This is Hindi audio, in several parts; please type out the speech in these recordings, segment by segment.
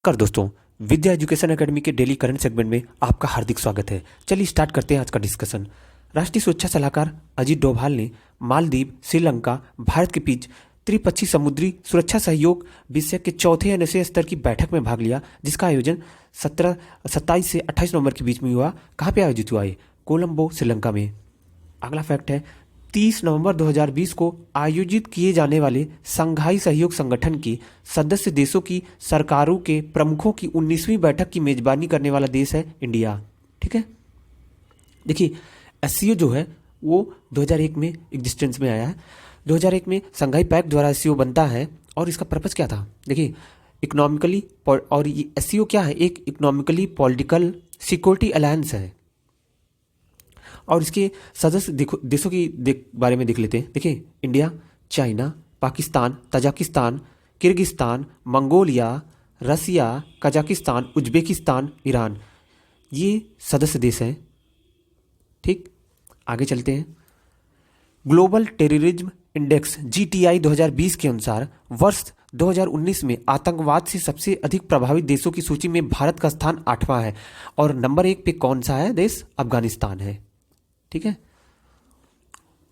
दोस्तों, विद्या एजुकेशन एकेडमी के डेली करंट सेगमेंट में आपका हार्दिक स्वागत है। चलिए स्टार्ट करते हैं आज का डिस्कशन। राष्ट्रीय सुरक्षा सलाहकार अजीत डोभाल ने मालदीव, श्रीलंका, भारत के बीच त्रिपक्षीय समुद्री सुरक्षा सहयोग विषय के चौथे एनएसए स्तर की बैठक में भाग लिया, जिसका आयोजन 27 से 28 नवंबर के बीच में हुआ। कहाँ पे आयोजित हुआ है? कोलंबो, श्रीलंका में। अगला फैक्ट है, 30 नवंबर 2020 को आयोजित किए जाने वाले संघाई सहयोग संगठन के सदस्य देशों की सरकारों के प्रमुखों की 19वीं बैठक की मेजबानी करने वाला देश है इंडिया। ठीक है, देखिए एससीओ जो है वो 2001 में एग्जिस्टेंस में आया है। 2001 में संघाई पैक्ट द्वारा एससीओ बनता है और इसका पर्पस क्या था? देखिए इकोनॉमिकली, और ये एससीओ क्या है? एक इकोनॉमिकली पॉलिटिकल सिक्योरिटी अलायंस है और इसके सदस्य देशों की बारे में देख लेते हैं। देखिए India, China, Pakistan, Tajikistan, Kyrgyzstan, Mongolia, Russia, Kazakhstan, Uzbekistan, Iran, ये सदस्य देश हैं। ठीक, आगे चलते हैं। ग्लोबल टेररिज्म इंडेक्स जीटीआई 2020 के अनुसार वर्ष 2019 में आतंकवाद से सबसे अधिक प्रभावित देशों की सूची में भारत का स्थान 8वां है और नंबर 1 पे कौन सा है देश? अफगानिस्तान है। ठीक है,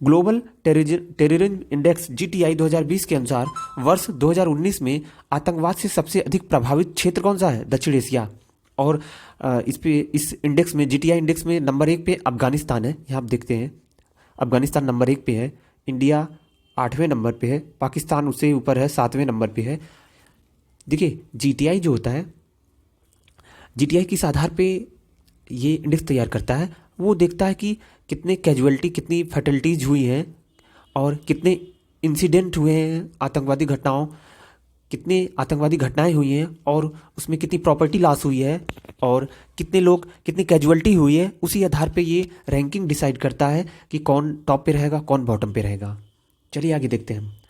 ग्लोबल टेररिज्म इंडेक्स जीटीआई 2020 के अनुसार वर्ष 2019 में आतंकवाद से सबसे अधिक प्रभावित क्षेत्र कौन सा है? दक्षिण एशिया। और इस इंडेक्स में, जीटीआई इंडेक्स में नंबर 1 पे अफगानिस्तान है। यहाँ आप देखते हैं अफगानिस्तान नंबर 1 पे है, इंडिया 8वें नंबर पे है, पाकिस्तान उससे ऊपर है, 7वें नंबर पे है। देखिए जीटीआई जो होता है, जीटीआई किस आधार पे ये इंडेक्स तैयार करता है? वो देखता है कि कितने कैजुअलिटी, कितनी फैटलिटीज़ हुई हैं और कितने इंसिडेंट हुए हैं आतंकवादी घटनाओं, कितने आतंकवादी घटनाएं हुई हैं और उसमें कितनी प्रॉपर्टी लॉस हुई है और कितने लोग, कितनी कैजुअलिटी हुई है। उसी आधार पे ये रैंकिंग डिसाइड करता है कि कौन टॉप पे रहेगा, कौन बॉटम पे रहेगा। चलिए आगे देखते हैं।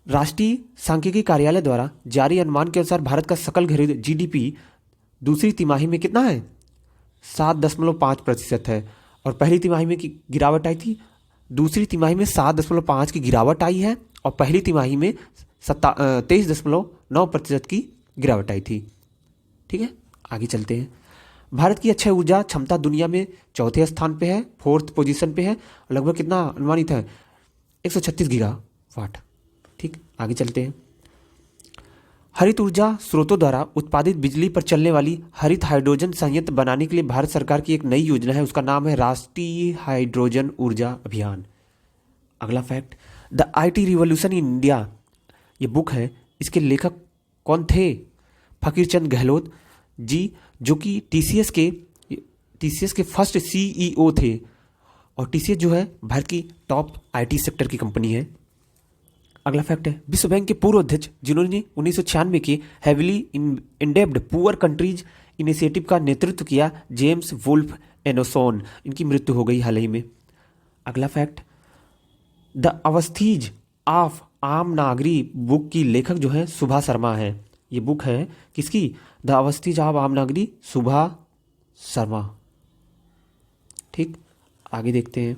राष्ट्रीय सांख्यिकी कार्यालय द्वारा जारी अनुमान के अनुसार भारत का सकल घरेलू जीडीपी दूसरी तिमाही में कितना है? 7.5% है और पहली तिमाही में की गिरावट आई थी। दूसरी तिमाही में 7.5 की गिरावट आई है और पहली तिमाही में 23.9% की गिरावट आई थी। ठीक है, आगे चलते हैं। भारत की अक्षय ऊर्जा क्षमता दुनिया में चौथे स्थान पे है, 4th पोजीशन पे है। लगभग कितना अनुमानित है? 136 गीगावाट। ठीक, आगे चलते हैं। हरित ऊर्जा स्रोतों द्वारा उत्पादित बिजली पर चलने वाली हरित हाइड्रोजन संयंत्र बनाने के लिए भारत सरकार की एक नई योजना है, उसका नाम है राष्ट्रीय हाइड्रोजन ऊर्जा अभियान। अगला fact, the IT revolution in India, ये बुक है, इसके लेखक कौन थे? फकीरचंद गहलोत जी, जो कि टीसीएस के फर्स्ट सीईओ थे और टीसीएस जो है भारत की टॉप आईटी सेक्टर की कंपनी है। अगला फैक्ट है, विश्व बैंक के पूर्व अध्यक्ष जिन्होंने 1996 के हैविली इंडेब्ड पुअर कंट्रीज इनिशिएटिव का नेतृत्व किया, जेम्स वुल्फ एनोसोन, इनकी मृत्यु हो गई हाल ही में। अगला फैक्ट, द अवस्थीज ऑफ आम नागरी बुक की लेखक जो है सुभा शर्मा है। ये बुक है किसकी? द अवस्थीज ऑफ आम नागरी, सुभा शर्मा। ठीक, आगे देखते हैं।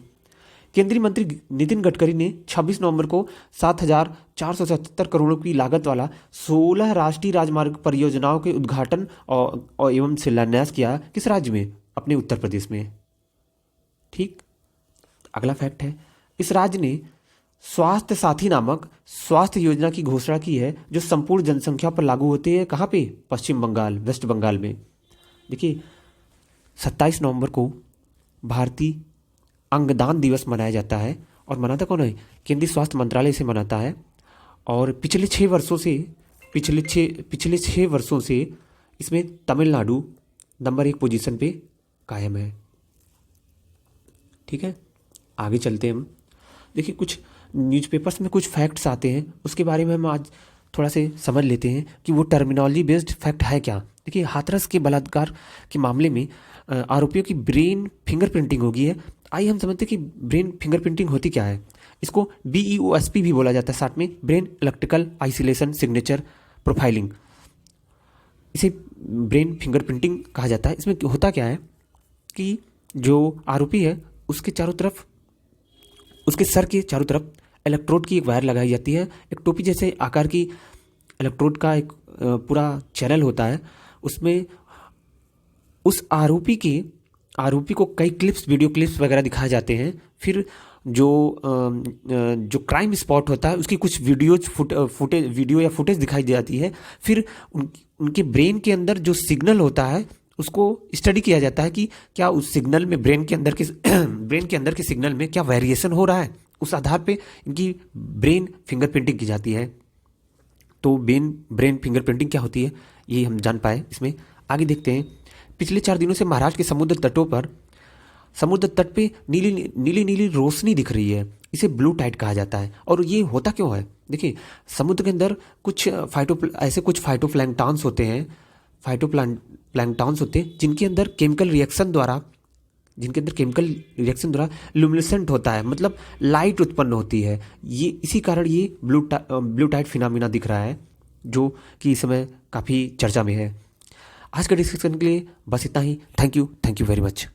केंद्रीय मंत्री नितिन गडकरी ने 26 नवंबर को 7,477 करोड़ की लागत वाला 16 राष्ट्रीय राजमार्ग परियोजनाओं के उद्घाटन और एवं शिलान्यास किया। किस राज्य में? अपने उत्तर प्रदेश में। ठीक, अगला फैक्ट है, इस राज्य ने स्वास्थ्य साथी नामक स्वास्थ्य योजना की घोषणा की है, जो संपूर्ण जनसंख्या पर लागू होती है। कहाँ पे? पश्चिम बंगाल, वेस्ट बंगाल में। देखिए 27 नवंबर को भारतीय अंगदान दिवस मनाया जाता है और मनाता कौन है? केंद्रीय स्वास्थ्य मंत्रालय इसे मनाता है और पिछले 6 वर्षों से इसमें तमिलनाडु नंबर 1 पोजीशन पे कायम है। ठीक है, आगे चलते हैं हम। देखिए कुछ न्यूज़पेपर्स में कुछ फैक्ट्स आते हैं, उसके बारे में हम आज थोड़ा से समझ लेते हैं कि वो टर्मिनोलॉजी बेस्ड फैक्ट है क्या। देखिए हाथरस के बलात्कार के मामले में आरोपियों की ब्रेन फिंगरप्रिंटिंग हो गई है। आइए हम समझते हैं कि ब्रेन फिंगरप्रिंटिंग होती क्या है। इसको BEOSP भी बोला जाता है, साथ में brain electrical isolation signature profiling, इसे ब्रेन फिंगरप्रिंटिंग कहा जाता है। इसमें होता क्या है कि जो आरोपी है उसके चारों तरफ, उसके सर के चारों तरफ इलेक्ट्रोड की एक वायर लगाई जाती है, एक टोपी जैसे आकार की इलेक्ट्रोड का एक पूरा चैनल होता है, उसमें उस आरोपी को कई क्लिप्स, वीडियो क्लिप्स वगैरह दिखाए जाते हैं। फिर जो क्राइम स्पॉट होता है उसकी कुछ वीडियो या फुटेज दिखाई जाती है। फिर उनके ब्रेन के अंदर जो सिग्नल होता है उसको स्टडी किया जाता है कि क्या उस सिग्नल में ब्रेन के अंदर के सिग्नल में क्या वेरिएशन हो रहा है। उस आधार पे इनकी ब्रेन फिंगरप्रिंटिंग की जाती है। तो ब्रेन फिंगरप्रिंटिंग क्या होती है ये हम जान पाए। इसमें आगे देखते हैं। पिछले 4 दिनों से महाराष्ट्र के समुद्र तट पे नीली नीली नीली रोशनी दिख रही है। इसे ब्लू टाइड कहा जाता है। और ये होता क्यों है? देखिए, समुद्र के अंदर कुछ फाइटोप्लैंक्टन्स होते हैं, जिनके अंदर केमिकल रिएक्शन द्वारा लुमिनेसेंट होता है, मतलब लाइट उत्पन्न होती है। ये इसी कारण ये ब्लू टाइड फिनोमेना दिख रहा है, जो कि इस समय काफ़ी चर्चा में है। आज का डिस्कशन के लिए बस इतना ही। Thank you very much.